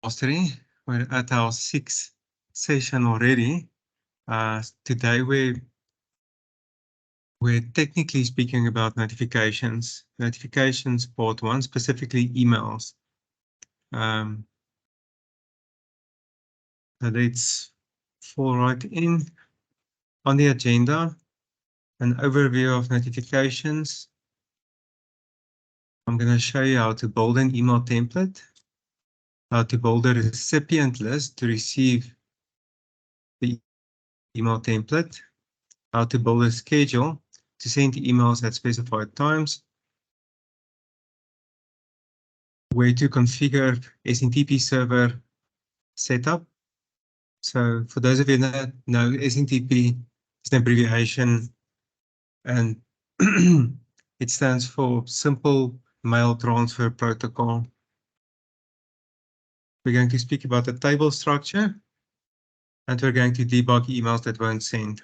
Mastery. We're at our sixth session already. Today we're technically speaking about notifications. Notifications part one, specifically emails. So let's fall right in. On the agenda, an overview of notifications. I'm going to show you how to build an email template, how to build a recipient list to receive the email template, how to build a schedule to send emails at specified times, where to configure SNTP server setup. So for those of you that know, SNTP is an abbreviation and it stands for Simple Mail Transfer Protocol. We're going to speak about the table structure and we're going to debug emails that won't send.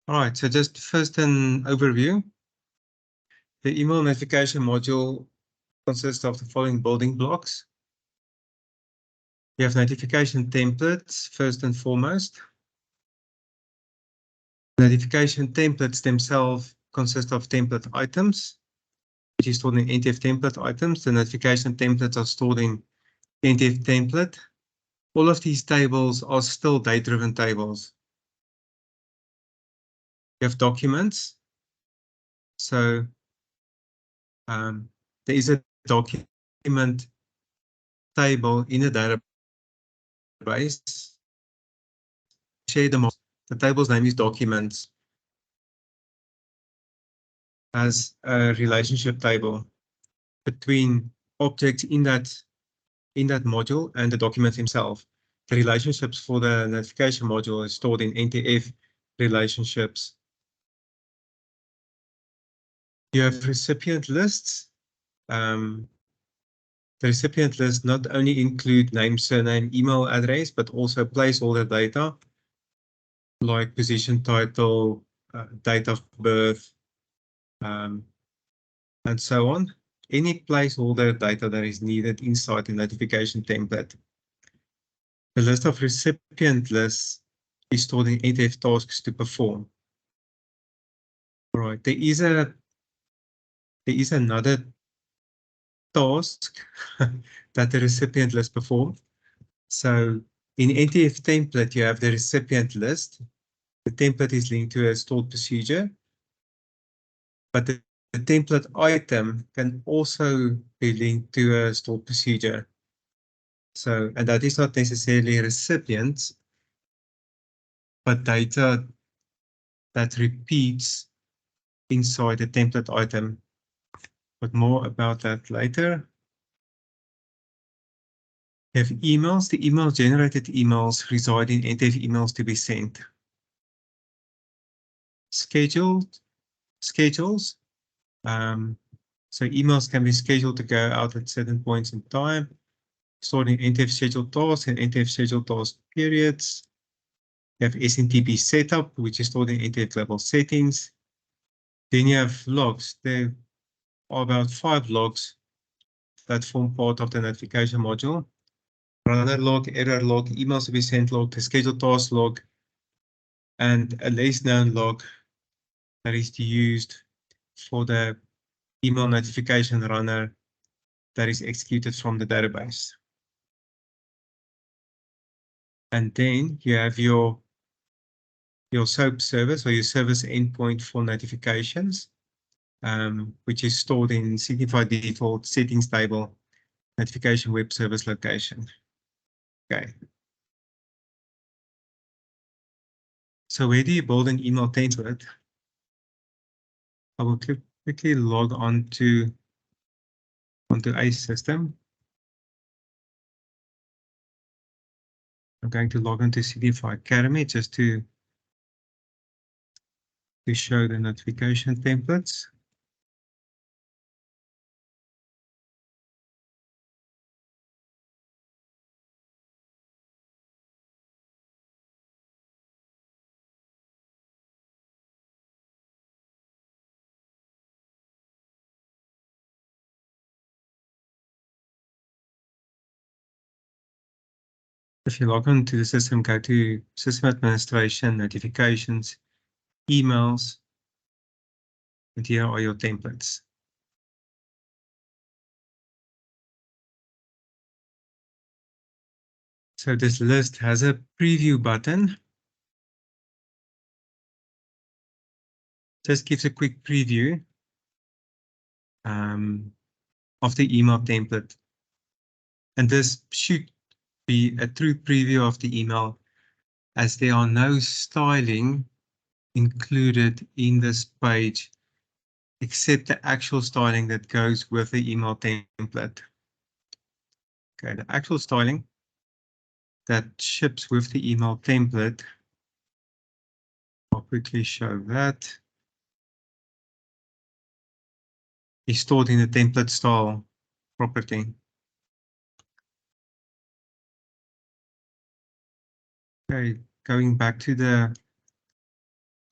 All right, so just first an overview. The email notification module consists of the following building blocks. We have notification templates, first and foremost. Notification templates themselves consist of template items, which is stored in NTF template items. The notification templates are stored in NTF template. All of these tables are still date-driven tables. We have documents. So there is a document table in a database. Share the table's name is documents as a relationship table between objects in that module and the document himself. The relationships for the notification module is stored in NTF relationships. You have recipient lists. The recipient list not only include name, surname, email address, but also placeholder data like position title, date of birth, and so on. Any placeholder data that is needed inside the notification template. The list of recipient lists is stored in NTF tasks to perform. All right, there is another task that the recipient list perform. So in NTF template, you have the recipient list. The template is linked to a stored procedure, but the template item can also be linked to a stored procedure. So, and that is not necessarily recipients, but data that repeats inside the template item. But more about that later. We have emails. The email generated emails reside in NTF emails to be sent. Schedules. So emails can be scheduled to go out at certain points in time, stored in NTF scheduled tasks and NTF scheduled task periods. You have SNTP setup, which is stored in NTF global settings. Then you have logs. There are about 5 logs that form part of the notification module. Runner log, error log, emails to be sent log, the scheduled task log, and a less known log that is used for the email notification runner that is executed from the database. And then you have your SOAP service or your service endpoint for notifications, which is stored in Signify default settings table, notification web service location. Okay. So where do you build an email template? I will quickly log onto a system. I'm going to log into Signify Academy just to show the notification templates. If you log on to the system, go to System Administration, Notifications, Emails, and here are your templates. So this list has a preview button. Just gives a quick preview of the email template. And this should be a true preview of the email, as there are no styling included in this page, except the actual styling that goes with the email template. Okay, the actual styling that ships with the email template. I'll quickly show that. Is stored in the template style property. Okay, going back to the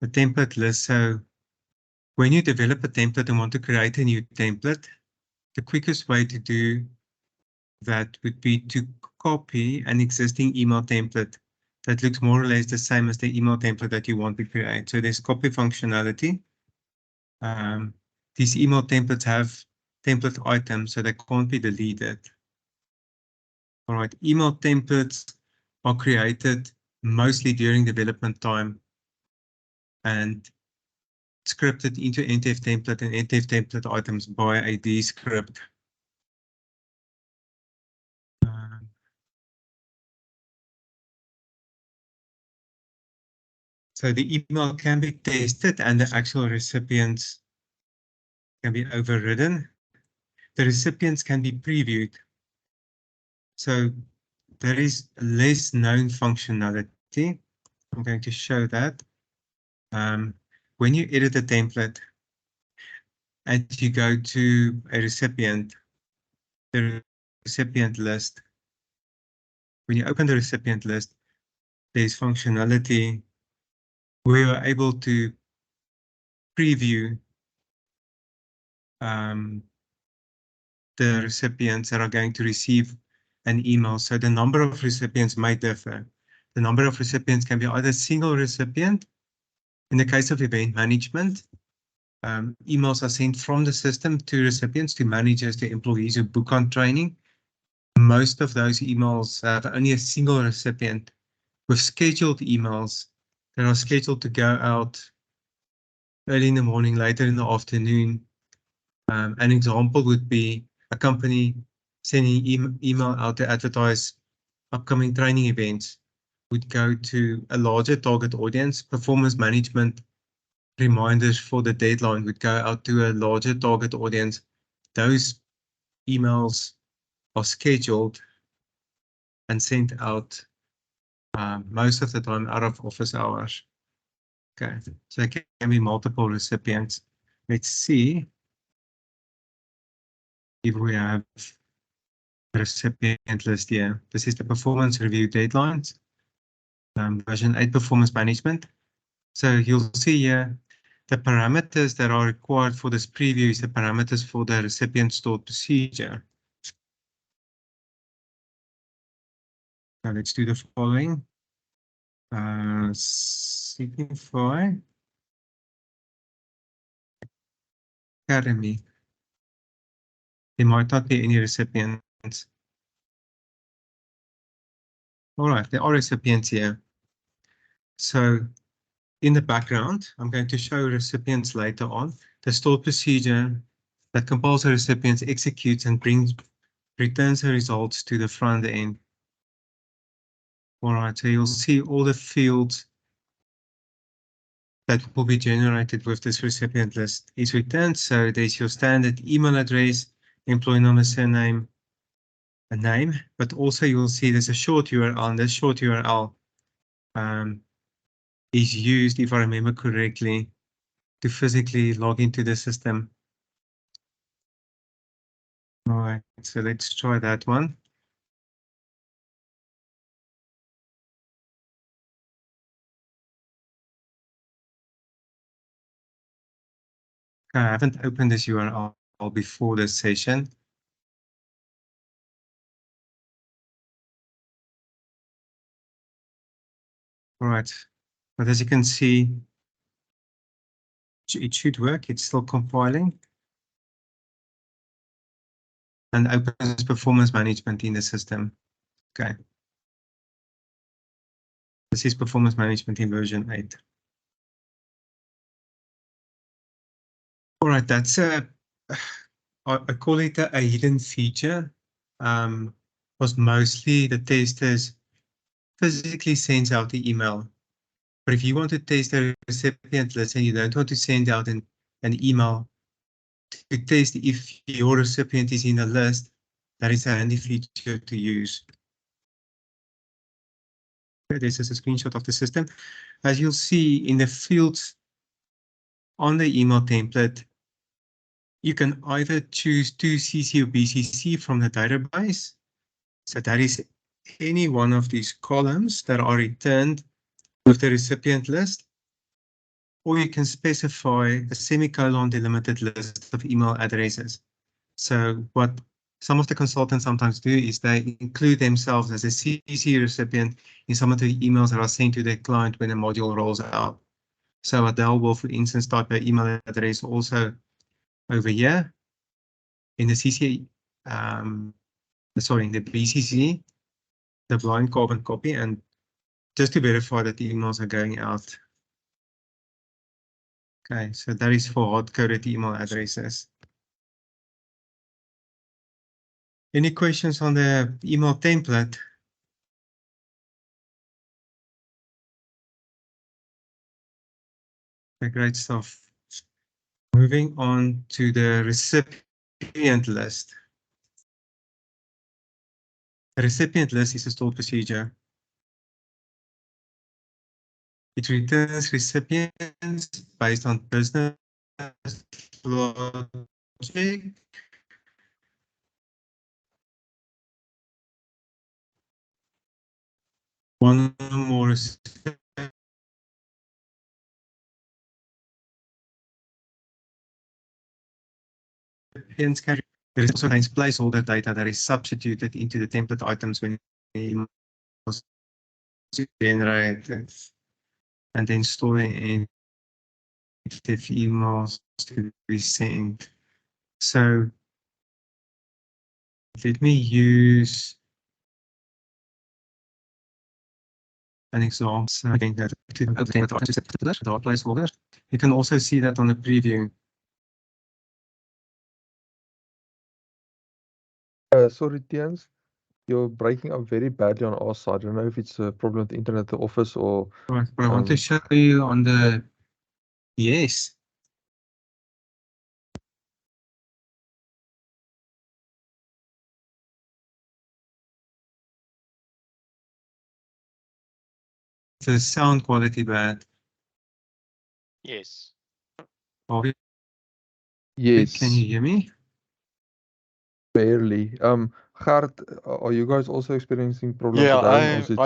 template list. So when you develop a template and want to create a new template, the quickest way to do that would be to copy an existing email template that looks more or less the same as the email template that you want to create. So there's copy functionality. These email templates have template items, so they can't be deleted. All right, email templates are created mostly during development time and scripted into NTF template and NTF template items by a D script. So the email can be tested and the actual recipients can be overridden. The recipients can be previewed. So there is less known functionality. I'm going to show that. When you edit a template and you go to a recipient, the recipient list, when you open the recipient list, there's functionality where you're able to preview the recipients that are going to receive an email. So the number of recipients might differ. The number of recipients can be either single recipient. In the case of event management, emails are sent from the system to recipients, to managers, to employees who book on training. Most of those emails have only a single recipient, with scheduled emails that are scheduled to go out early in the morning, later in the afternoon. An example would be a company sending email out to advertise upcoming training events would go to a larger target audience. Performance management reminders for the deadline would go out to a larger target audience. Those emails are scheduled and sent out most of the time out of office hours. Okay, so it can be multiple recipients. Let's see if we have a recipient list here. This is the performance review deadlines, version 8 performance management. So you'll see here the parameters that are required for this preview is the parameters for the recipient stored procedure. Now let's do the following. Signify Academy. There might not be any recipients. All right, there are recipients here. So in the background, I'm going to show recipients later on. The stored procedure that compiles the recipients, executes and returns the results to the front end. All right, so you'll see all the fields that will be generated with this recipient list is returned. So there's your standard email address, employee number, surname, a name, but also you'll see there's a short URL, and this short URL is used, if I remember correctly, to physically log into the system. All right, so let's try that one. I haven't opened this URL before this session. All right, but as you can see, it should work. It's still compiling and opens performance management in the system. Okay. This is performance management in version 8. All right, that's I call it a hidden feature. Was mostly the testers physically sends out the email. But if you want to test a recipient list and you don't want to send out an email to test if your recipient is in a list, that is a handy feature to use. This is a screenshot of the system. As you'll see in the fields on the email template, you can either choose to CC or BCC from the database. So that is any one of these columns that are returned with the recipient list, or you can specify a semicolon delimited list of email addresses. So what some of the consultants sometimes do is they include themselves as a CC recipient in some of the emails that are sent to their client when a module rolls out. So Adele will, for instance, type an email address also over here in the CC, sorry, in the BCC, the blind carbon copy, and just to verify that the emails are going out. Okay, so that is for hard-coded email addresses. Any questions on the email template? Okay, great stuff. Moving on to the recipient list. The recipient list is a stored procedure. It returns recipients based on business logic. One or more recipients can. There is also nice placeholder data that is substituted into the template items when emails generated, and then storing in the emails to be sent. So let me use an example. So again, that to obtain the placeholder. You can also see that on the preview. Sorry, Tians, you're breaking up very badly on our side. I don't know if it's a problem with the internet at the office or. Right, but I want to show you on the yes. The sound quality bad. Yes. Can Yes, you hear me? barely. Gert, are you guys also experiencing problems Yeah, at home, or is it?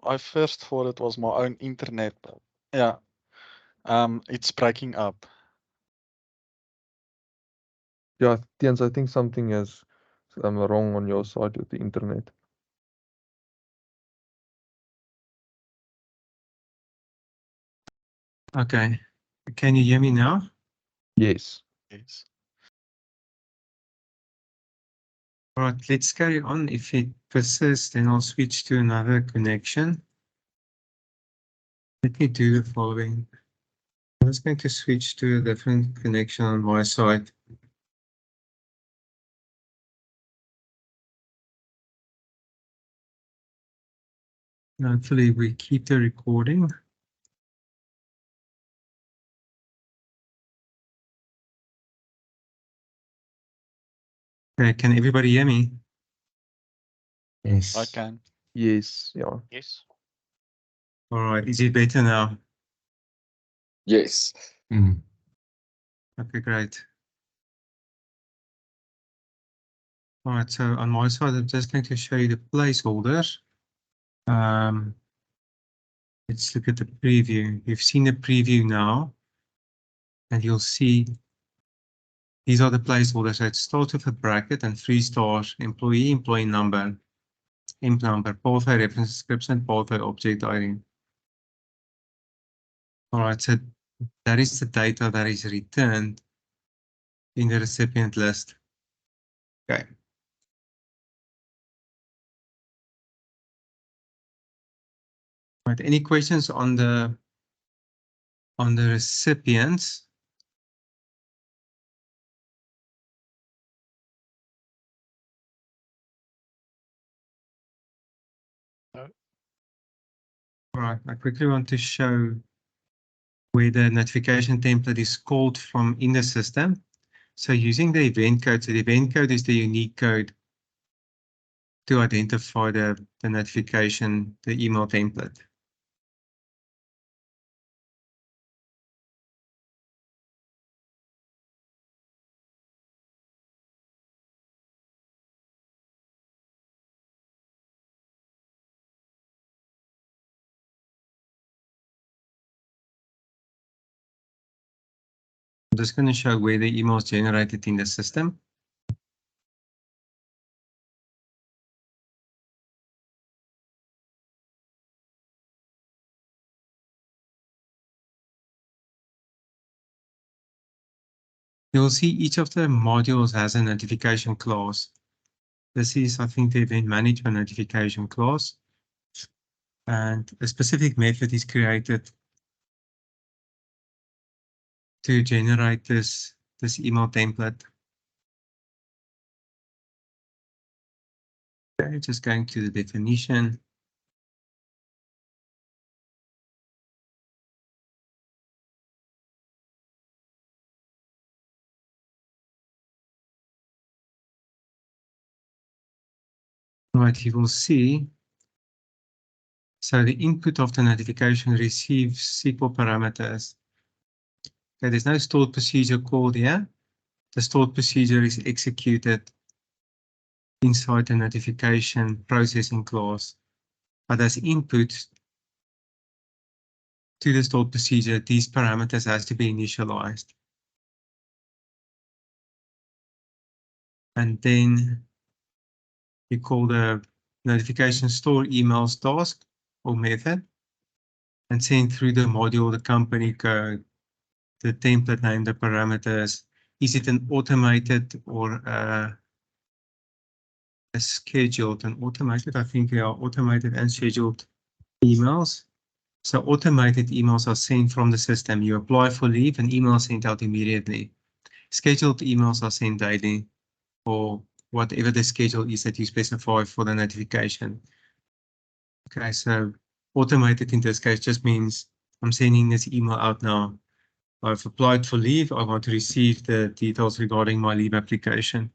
I first thought it was my own internet, but yeah, it's breaking up. Yeah, Tians, I think something is wrong on your side with the internet. Okay. Can you hear me now? Yes. Yes. All right, let's carry on. If it persists, then I'll switch to another connection. Let me do the following. I'm just going to switch to a different connection on my side. Hopefully we keep the recording. Okay, can everybody hear me? I can. Yes. Yeah. Yes. All right, is it better now? Yes. Okay, great. All right, so on my side, I'm just going to show you the placeholders. Let's look at the preview. You've seen the preview now, and you'll see these are the placeholders. So it starts with a bracket and 3 stars, employee number, emp number, pathway reference description, pathway object ID. All right, so that is the data that is returned in the recipient list. Okay. Right, any questions on the recipients? No. All right, I quickly want to show where the notification template is called from in the system. So using the event code, so the event code is the unique code to identify the notification, the email template. I'm just going to show where the email is generated in the system. You'll see each of the modules has a notification class. This is, I think, the event management notification class. And a specific method is created to generate this email template. Okay, just going to the definition. Right, you will see. So the input of the notification receives SQL parameters. Okay, there's no stored procedure called here. The stored procedure is executed inside the notification processing class. But as input to the stored procedure, these parameters has to be initialized. And then you call the notification store emails task or method and send through the module, the company code, the template name, the parameters. Is it an automated or a scheduled? And automated, I think they are automated and scheduled emails. So automated emails are sent from the system. You apply for leave and email sent out immediately. Scheduled emails are sent daily or whatever the schedule is that you specify for the notification. Okay, so automated in this case just means I'm sending this email out now. I've applied for leave. I want to receive the details regarding my leave application.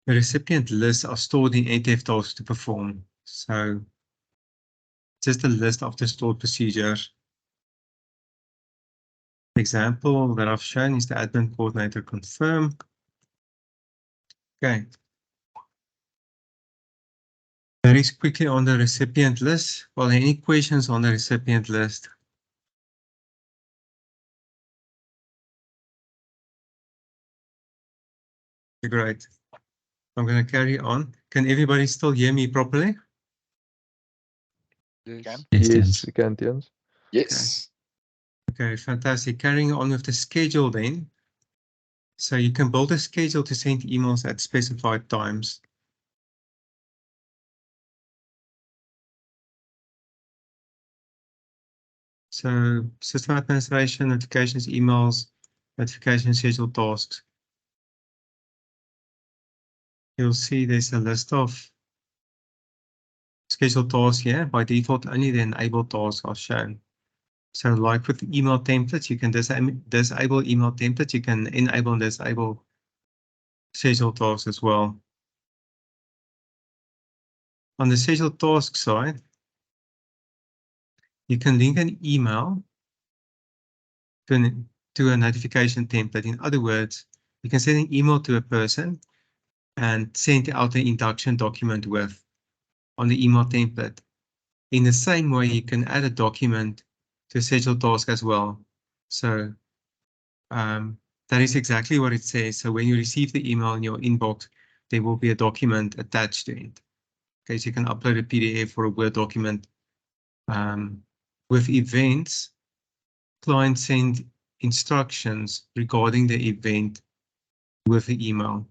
The recipient lists are stored in NTF tasks to perform. So just a list of the stored procedures. Example that I've shown is the admin coordinator confirm. Okay. That is quickly on the recipient list. Well, any questions on the recipient list? Great. I'm going to carry on. Can everybody still hear me properly? Yes. Yes, we can, Tians. Yes. Okay, fantastic. Carrying on with the schedule then. So you can build a schedule to send emails at specified times. So system administration, notifications, emails, notification schedule tasks. You'll see there's a list of scheduled tasks here. By default, only the enabled tasks are shown. So like with email templates, you can disable email templates. You can enable and disable scheduled tasks as well. On the scheduled task side, you can link an email to a notification template. In other words, you can send an email to a person and send out an induction document with on the email template. In the same way, you can add a document to a scheduled task as well. So that is exactly what it says. So when you receive the email in your inbox, there will be a document attached to it. Okay, so you can upload a PDF or a Word document. With events, clients send instructions regarding the event with the email.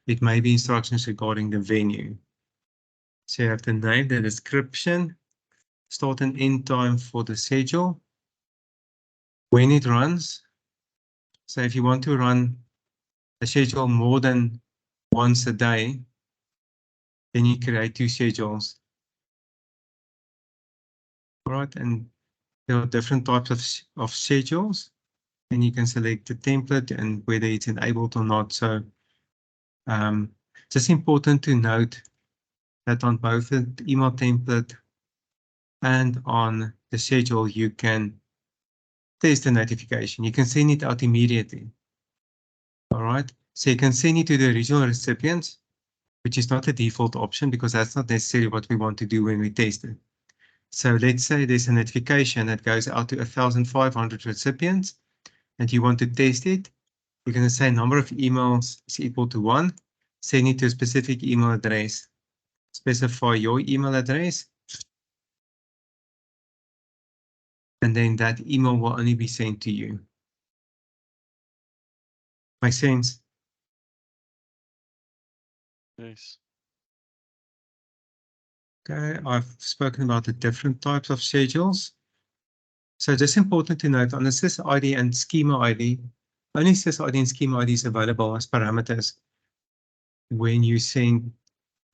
It may be instructions regarding the venue. So you have the name, the description, start and end time for the schedule, when it runs. So if you want to run a schedule more than once a day, then you create 2 schedules. All right, and there are different types of schedules, and you can select the template and whether it's enabled or not. So just important to note that on both the email template and on the schedule, you can test the notification. You can send it out immediately. All right, so you can send it to the original recipients, which is not a default option because that's not necessarily what we want to do when we test it. So let's say there's a notification that goes out to 1,500 recipients and you want to test it. You're going to say number of emails is equal to 1. Send it to a specific email address. Specify your email address. And then that email will only be sent to you. Make sense? Yes. Okay, I've spoken about the different types of schedules. So just important to note on the sys ID and schema ID, only sys ID and schema ID is available as parameters when you send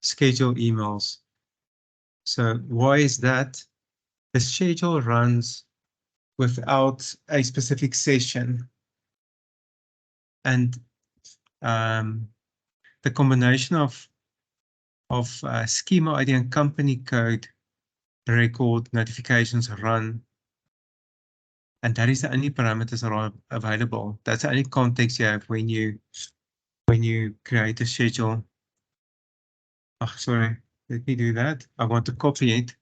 schedule emails. So why is that? The schedule runs without a specific session. And the combination of schema ID and company code record notifications run. And that is the only parameters that are available. That's the only context you have when you create a schedule. Oh, sorry, let me do that. I want to copy it.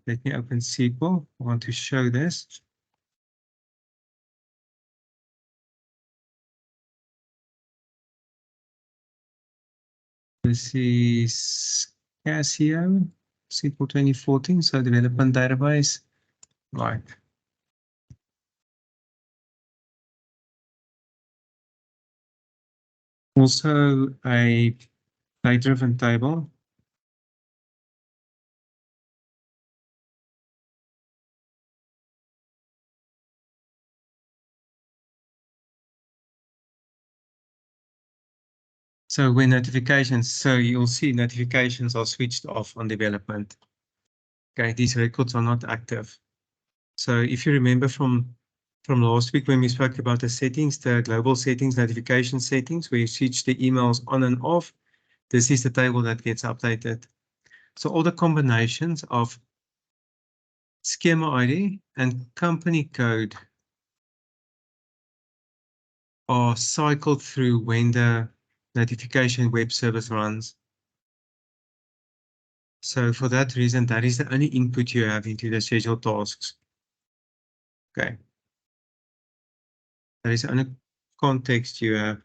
Let me open SQL. I want to show this. This is Casio, SQL 2014, so development database. Right. Also a data-driven table. So when notifications, so you'll see notifications are switched off on development. Okay, these records are not active. So if you remember from last week when we spoke about the settings, the global settings, notification settings, where you switch the emails on and off, this is the table that gets updated. So all the combinations of schema ID and company code are cycled through when the notification web service runs. So for that reason, that is the only input you have into the scheduled tasks. Okay. That is the only context you have.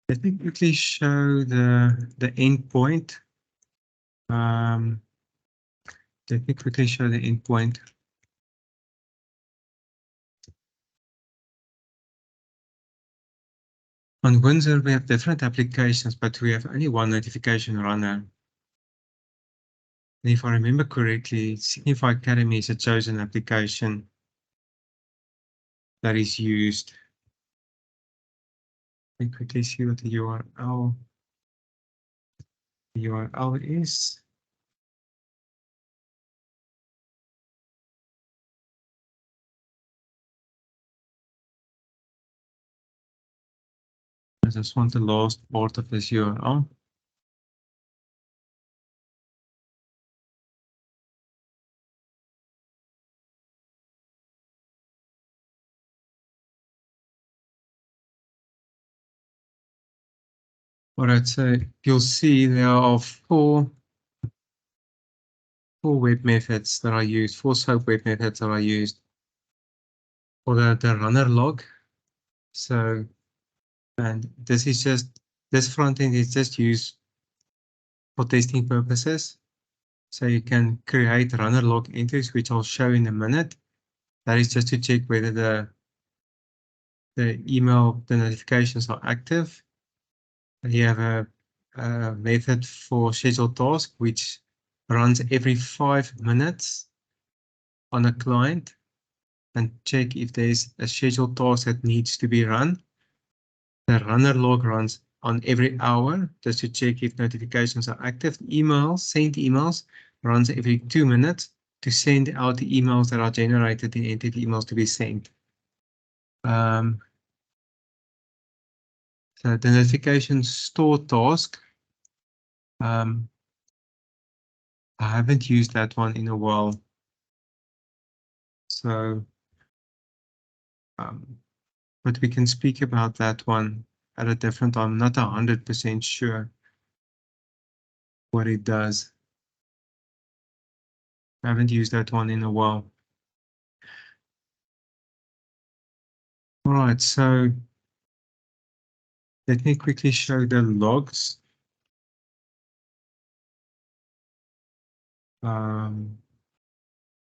Let me quickly show the endpoint. Let me quickly show the endpoint. On Windsor, we have different applications, but we have only one notification runner. And if I remember correctly, Signify Academy is a chosen application that is used. Let me quickly see what the URL is. I just want the last part of this URL. All right, so you'll see there are four web methods that are used, 4 SOAP web methods that are used. or the runner log. So, and this is just, this front end is just used for testing purposes. So you can create runner log entries, which I'll show in a minute. That is just to check whether the email, the notifications are active. And you have a method for scheduled task, which runs every 5 minutes on a client and check if there's a scheduled task that needs to be run. The runner log runs on every hour just to check if notifications are active. Emails, sent emails, runs every 2 minutes to send out the emails that are generated in entity emails to be sent. So the notification store task, I haven't used that one in a while. So, but we can speak about that one at a different time. I'm not 100% sure what it does. I haven't used that one in a while. All right, so let me quickly show the logs.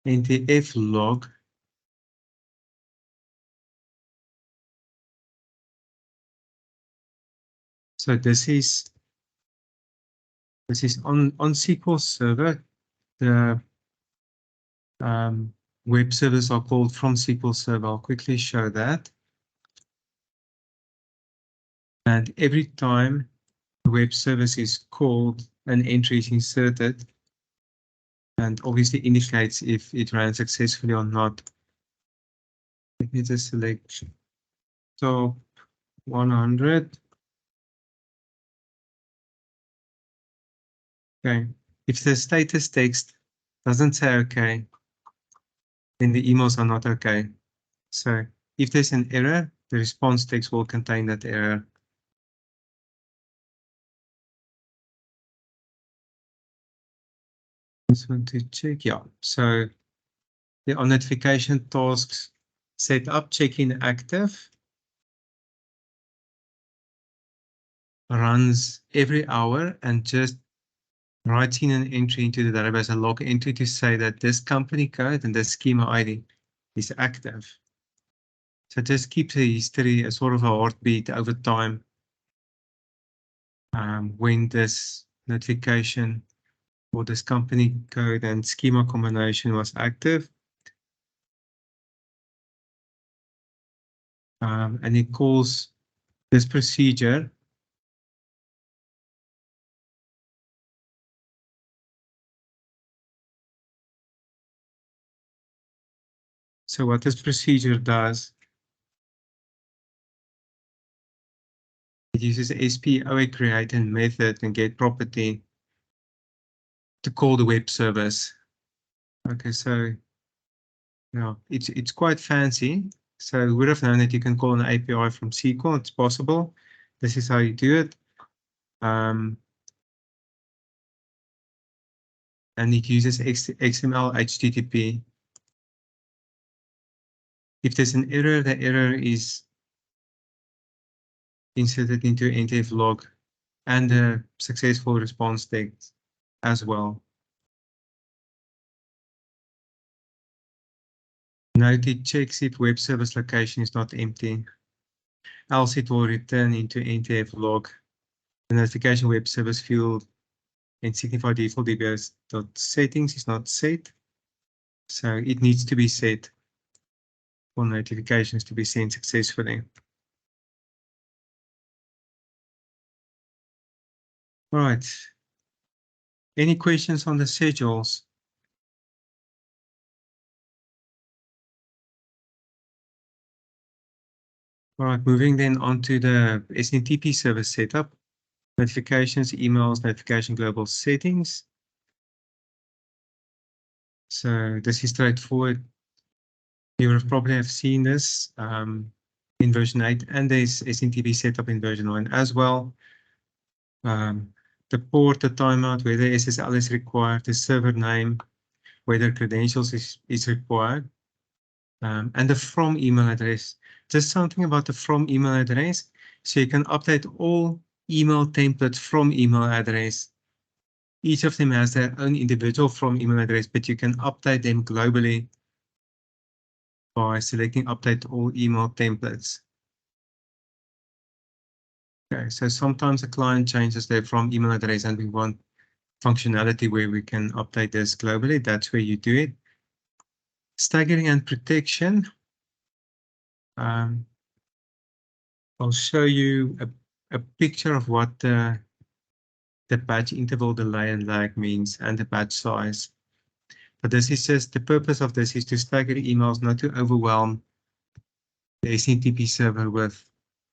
NTF log. So this is on SQL Server. The web servers are called from SQL Server. I'll quickly show that. And every time the web service is called, an entry is inserted, and obviously indicates if it ran successfully or not. Let me just select top 100. Okay, if the status text doesn't say okay, then the emails are not okay. So if there's an error, the response text will contain that error. Just want to check, yeah. So the on notification tasks set up, check-in active, runs every hour and just writes in an entry into the database, a log entry to say that this company code and this schema ID is active. So just keeps a history, a sort of a heartbeat over time when this notification or this company code and schema combination was active. And it calls this procedure so what this procedure does, it uses SPOA create and method and get property to call the web service. Okay, so yeah, it's quite fancy. So we would have known that you can call an API from SQL. It's possible. This is how you do it. And it uses XML HTTP. If there's an error, the error is inserted into NTF log and a successful response text as well. Note it checks if web service location is not empty, else it will return into NTF log. The notification web service field in Signify default DBS.settings is not set, so it needs to be set for notifications to be sent successfully. All right. Any questions on the schedules? All right, moving then on to the SNTP service setup. Notifications, emails, notification global settings. So this is straightforward. You would probably have seen this in version 8, and there's SNTP setup in version 1 as well. The port, the timeout, whether SSL is required, the server name, whether credentials is required. And the from email address. Just something about the from email address. So you can update all email templates from email address. Each of them has their own individual from email address, but you can update them globally by selecting update all email templates. Okay, so sometimes a client changes their from email address and we want functionality where we can update this globally. That's where you do it. Staggering and protection. I'll show you a picture of what the batch interval delay and lag means and the batch size. But this is just the purpose of this is to stagger emails, not to overwhelm the SMTP server with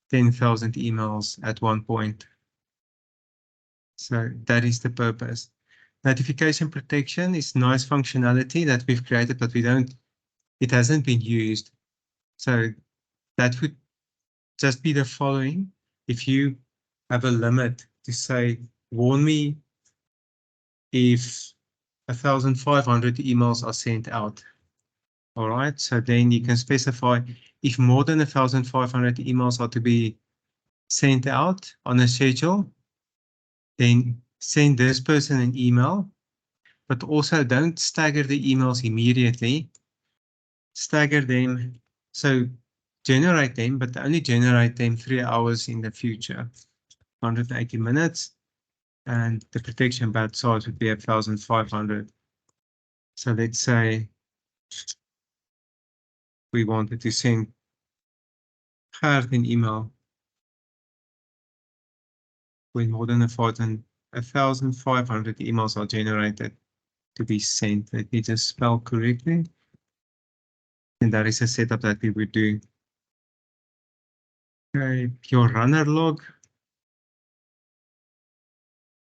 10,000 emails at one point. So that is the purpose. Notification protection is nice functionality that we've created, but it hasn't been used. So that would just be the following. If you have a limit to say, warn me if 1,500 emails are sent out. All right, so then you can specify if more than 1,500 emails are to be sent out on a schedule, then send this person an email, but also don't stagger the emails immediately. Stagger them, so generate them, but only generate them 3 hours in the future, 180 minutes, and the protection batch size would be 1,500. So let's say we wanted to send Gert an email when more than 1,500 emails are generated to be sent. Let me just spell correctly. And that is a setup that we would do. Okay, your runner log.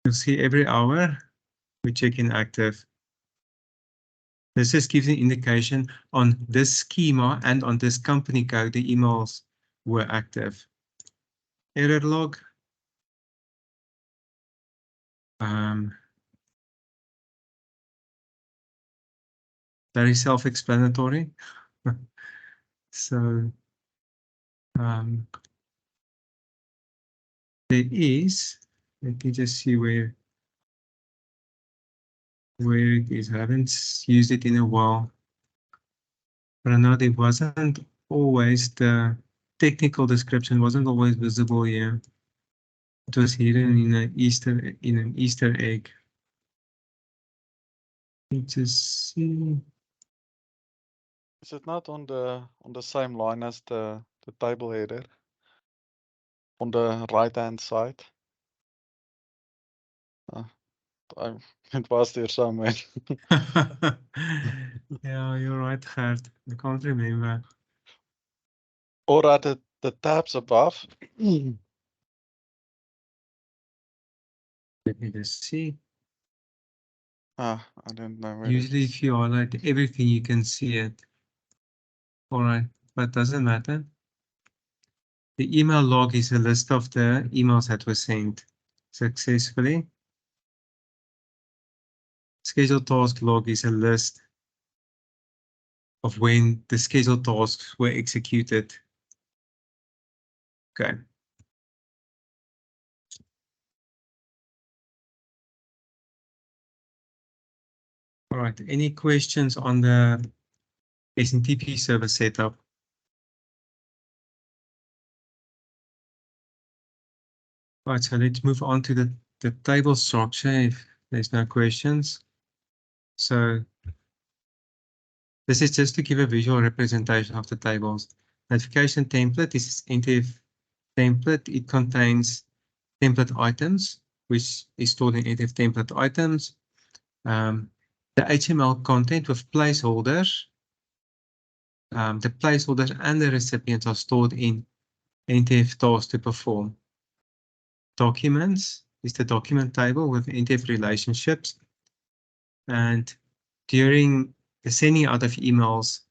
You'll see every hour we check in active. This just gives an indication on this schema and on this company code, the emails were active. Error log. Very self-explanatory. So there is, let me just see where it is. I haven't used it in a while. But I know there wasn't always the technical description wasn't always visible here. It was hidden in an Easter egg. Let's just see. Is it not on the same line as the table header? On the right-hand side? It was there somewhere. Yeah, you're right, Gert. I can't remember. Or at the tabs above. Let me just see. I don't know where Usually, it is. if you highlight everything, you can see it. All right, but doesn't matter. The email log is a list of the emails that were sent successfully. Scheduled task log is a list of when the scheduled tasks were executed. Okay. All right, any questions on the SMTP server setup? All right, so let's move on to the table structure if there's no questions. So this is just to give a visual representation of the tables. Notification template is NTF template. It contains template items, which is stored in NTF template items. The HTML content with placeholders. The placeholders and the recipients are stored in NTF tasks to perform. Documents is the document table with NTF relationships. And during the sending out of emails,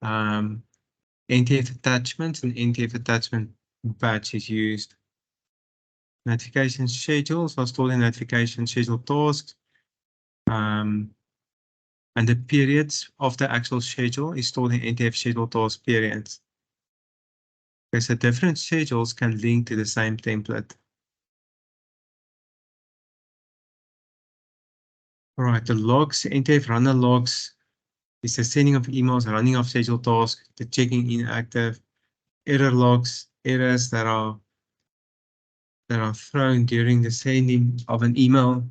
NTF attachments and NTF attachment batch is used. Notification schedules are stored in notification schedule tasks. And the periods of the actual schedule is stored in NTF schedule task periods. Okay, so different schedules can link to the same template. All right, the logs, NTF runner logs is the sending of emails, running of scheduled tasks, the checking inactive, error logs, errors that are thrown during the sending of an email,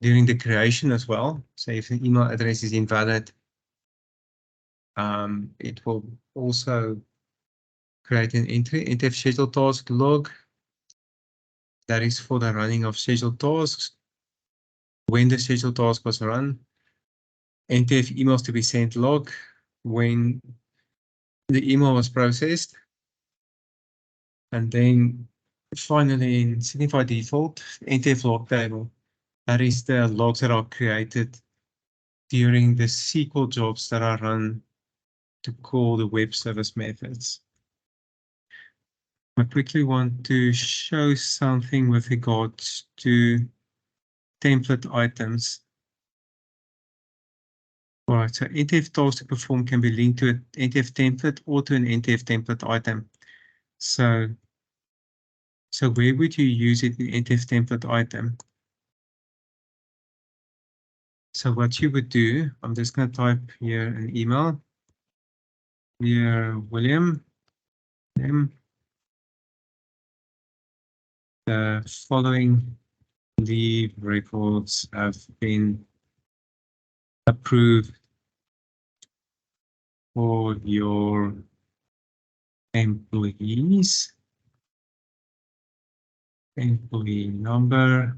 during the creation as well. So if an email address is invalid, it will also create an entry, NTF scheduled task log. That is for the running of scheduled tasks. When the scheduled task was run, NTF emails to be sent log when the email was processed. And then finally in Signify default, NTF log table. That is the logs that are created during the SQL jobs that are run to call the web service methods. I quickly want to show something with regards to template items. All right, so NTF task to perform can be linked to an NTF template or to an NTF template item. So where would you use it in NTF template item? So what you would do, I'm just going to type here an email. Dear William, the following leave records have been approved for your employees. Employee number.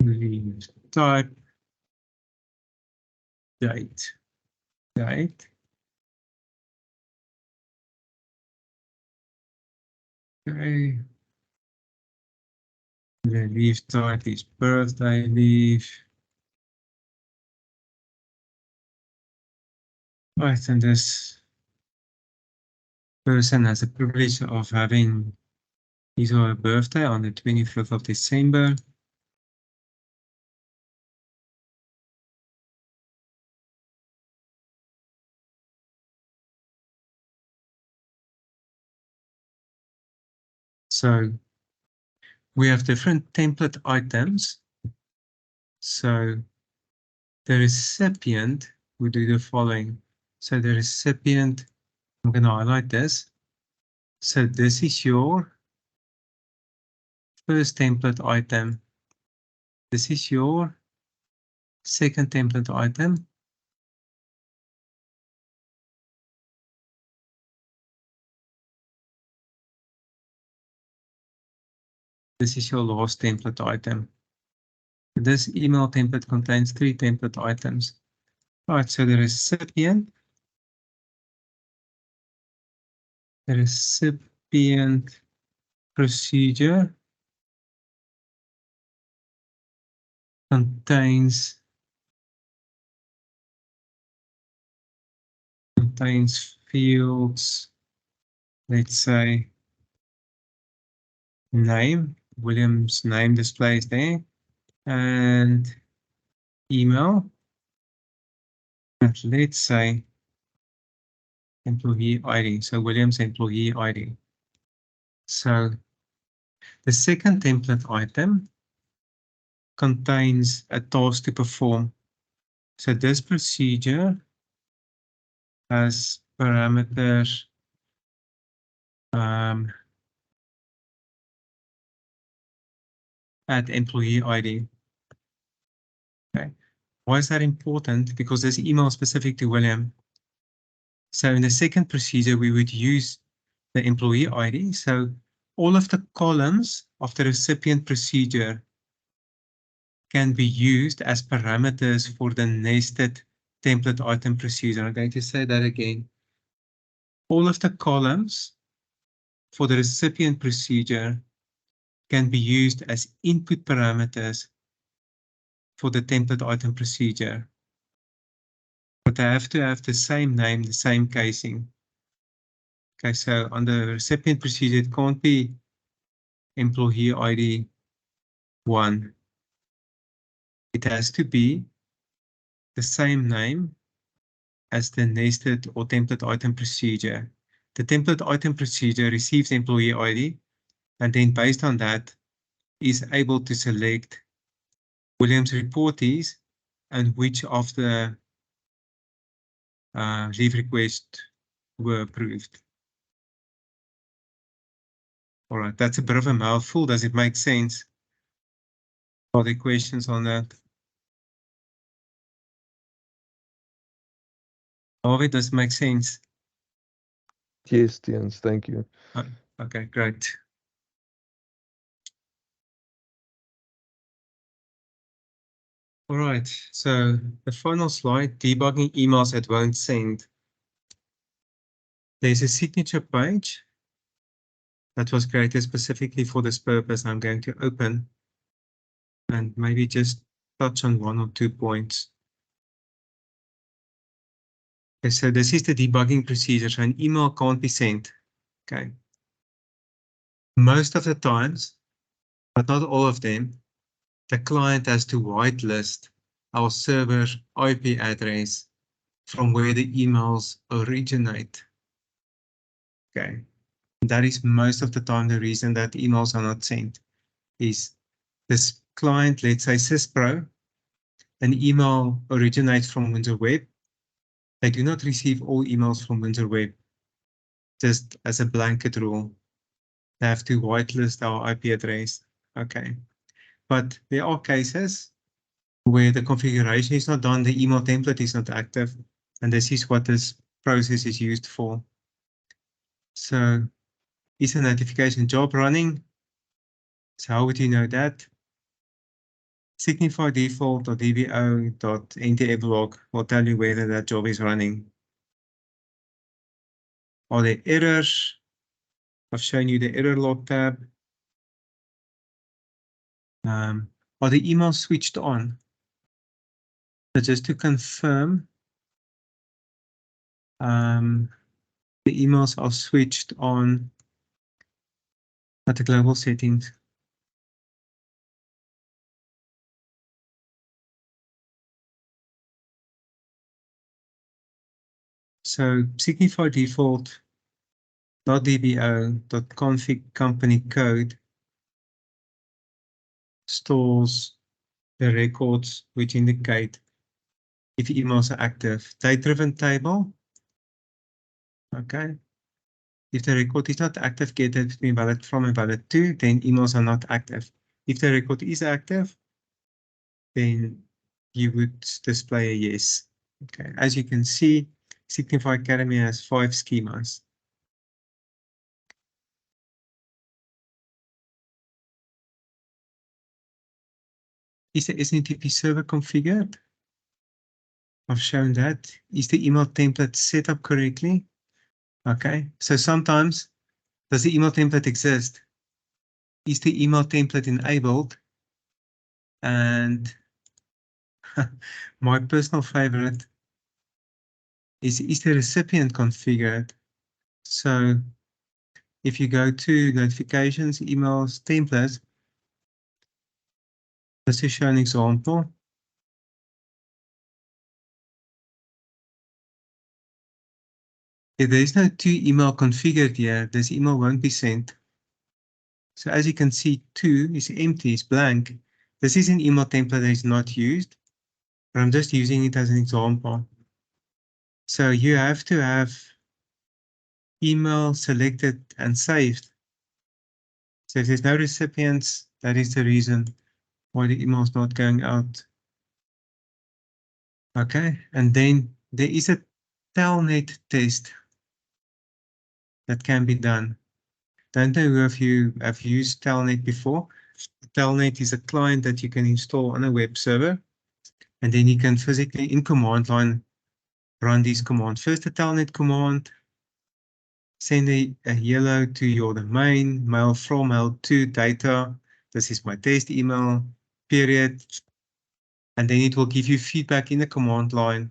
Leave type. Date. Okay. The leave type is birthday leave. Right, and this person has the privilege of having his or her birthday on the 25th of December. So we have different template items. So the recipient would do the following. So the recipient, I'm going to highlight this. So this is your first template item. This is your second template item. This is your last template item. This email template contains 3 template items. All right, so the recipient procedure contains fields, let's say name, William's name displays there, and email, and let's say employee ID, so William's employee ID. So the second template item contains a task to perform. So this procedure has parameters at employee ID. Okay. Why is that important? Because this email is specific to William. So in the second procedure, we would use the employee ID. So all of the columns of the recipient procedure can be used as parameters for the nested template item procedure. I'm going to say that again. All of the columns for the recipient procedure can be used as input parameters for the template item procedure. But they have to have the same name, the same casing. Okay, so on the recipient procedure, it can't be employee ID 1. It has to be the same name as the nested or template item procedure. The template item procedure receives employee ID, and then based on that, is able to select Williams reportees and which of the leave requests were approved. All right, that's a bit of a mouthful. Does it make sense? Are there questions on that? Harvey, does it make sense? Yes, Tiens, thank you. Okay, great. All right, so the final slide, debugging emails that won't send. There's a signature page that was created specifically for this purpose. I'm going to open and maybe just touch on 1 or 2 points. Okay, so this is the debugging procedure. So an email can't be sent. Okay. Most of the times, but not all of them, the client has to whitelist our server IP address from where the emails originate. Okay. That is most of the time the reason that emails are not sent is this client, let's say SysPro, an email originates from Windsor Web. They do not receive all emails from Windsor Web, just as a blanket rule. They have to whitelist our IP address. Okay. But there are cases where the configuration is not done, the email template is not active, and this is what this process is used for. So, is a notification job running? So how would you know that? Signify default or dbo.ntblog will tell you whether that job is running. Are there errors? I've shown you the error log tab. Are the emails switched on? So just to confirm, the emails are switched on at the global settings. So Signify default.dbo.config company code stores the records which indicate if emails are active. Date-driven table. Okay. If the record is not active, get it between valid from and valid to, then emails are not active. If the record is active, then you would display a yes. Okay. As you can see, Signify Academy has 5 schemas. Is the SNMP server configured? I've shown that. Is the email template set up correctly? Okay, so sometimes, does the email template exist? Is the email template enabled? And my personal favorite is the recipient configured? So if you go to notifications, emails, templates, let's just show an example. If there is no to email configured here, this email won't be sent. So as you can see, 2 is empty, it's blank. This is an email template that is not used, but I'm just using it as an example. So you have to have email selected and saved. So if there's no recipients, that is the reason why the email is not going out. Okay, and then there is a telnet test that can be done. Don't know if you have used telnet before. Telnet is a client that you can install on a web server, and then you can physically in command line run these commands. First, the telnet command, send a hello to your domain, mail from, mail to, data. This is my test email, period. And then it will give you feedback in the command line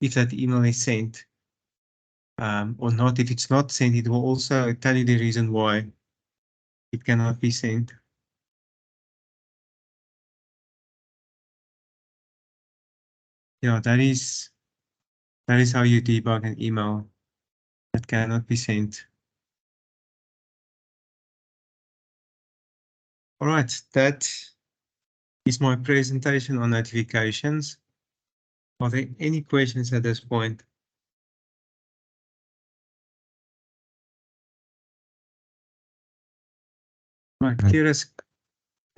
if that email is sent. or not. If it's not sent, it will also tell you the reason why it cannot be sent. Yeah, that is how you debug an email that cannot be sent. All right, that is my presentation on notifications. Are there any questions at this point? Right, clear as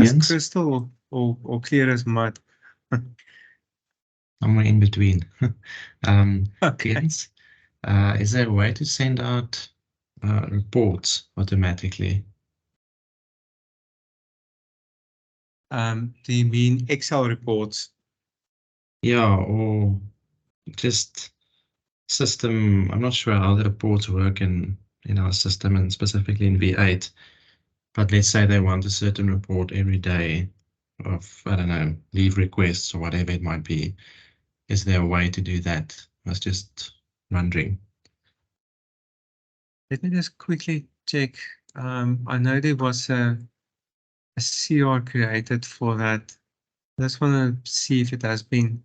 Jens? crystal or clear as mud? Somewhere in between. Okay. Jens, is there a way to send out reports automatically? Do you mean Excel reports? Yeah, or just system. I'm not sure how the reports work in our system and specifically in V8. But let's say they want a certain report every day of, I don't know, leave requests or whatever it might be. Is there a way to do that? I was just wondering. Let me just quickly check. I know there was a CR created for that. I just want to see if it has been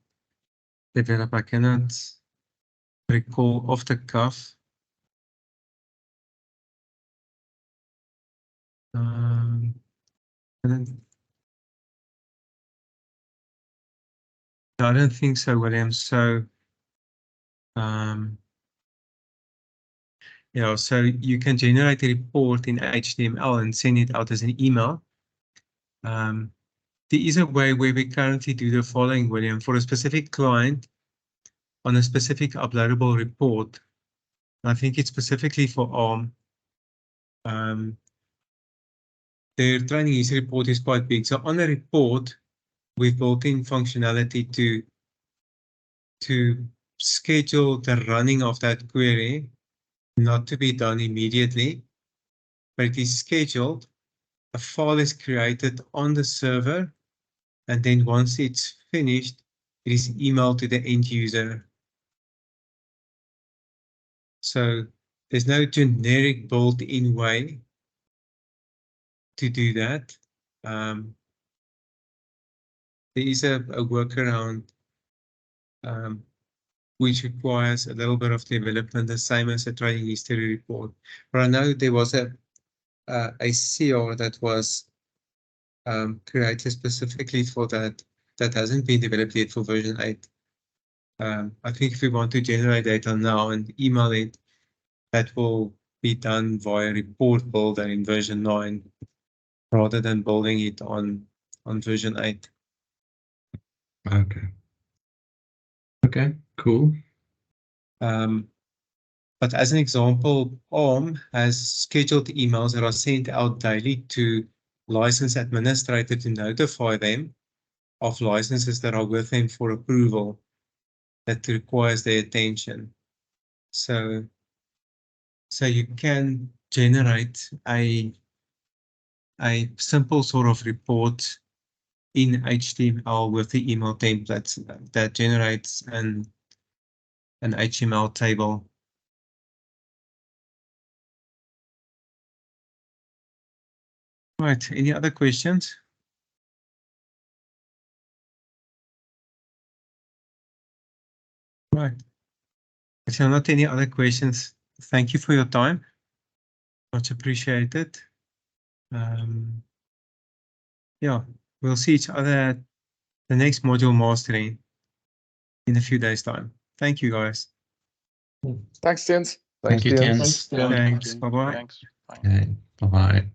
developed. I cannot recall off the cuff. I don't think so, William. So, yeah, so you can generate a report in HTML and send it out as an email. There is a way where we currently do the following, William, for a specific client on a specific uploadable report. I think it's specifically for ARM. Their training history report is quite big. So on a report, we've built in functionality to schedule the running of that query, not to be done immediately, but it is scheduled. A file is created on the server, and then once it's finished, it is emailed to the end user. So there's no generic built-in way to do that. There is a workaround which requires a little bit of development, the same as a trading history report. But I know there was a CR that was created specifically for that hasn't been developed yet for version 8. I think if we want to generate data now and email it, that will be done via report builder in version 9 rather than building it on version 8. Okay. Okay, cool. But as an example, ARM has scheduled emails that are sent out daily to license administrator to notify them of licenses that are with them for approval that requires their attention. So you can generate a simple sort of report in HTML with the email templates that generates an HTML table. Right, any other questions? Right. If there are not any other questions, thank you for your time. Much appreciated. Yeah, we'll see each other at the next module mastering in a few days' time. Thank you, guys. Thanks, Jens. Thank you, Jens. Jens. Yeah, Thanks. thank you. Bye-bye. Thanks. Bye. Okay, bye-bye.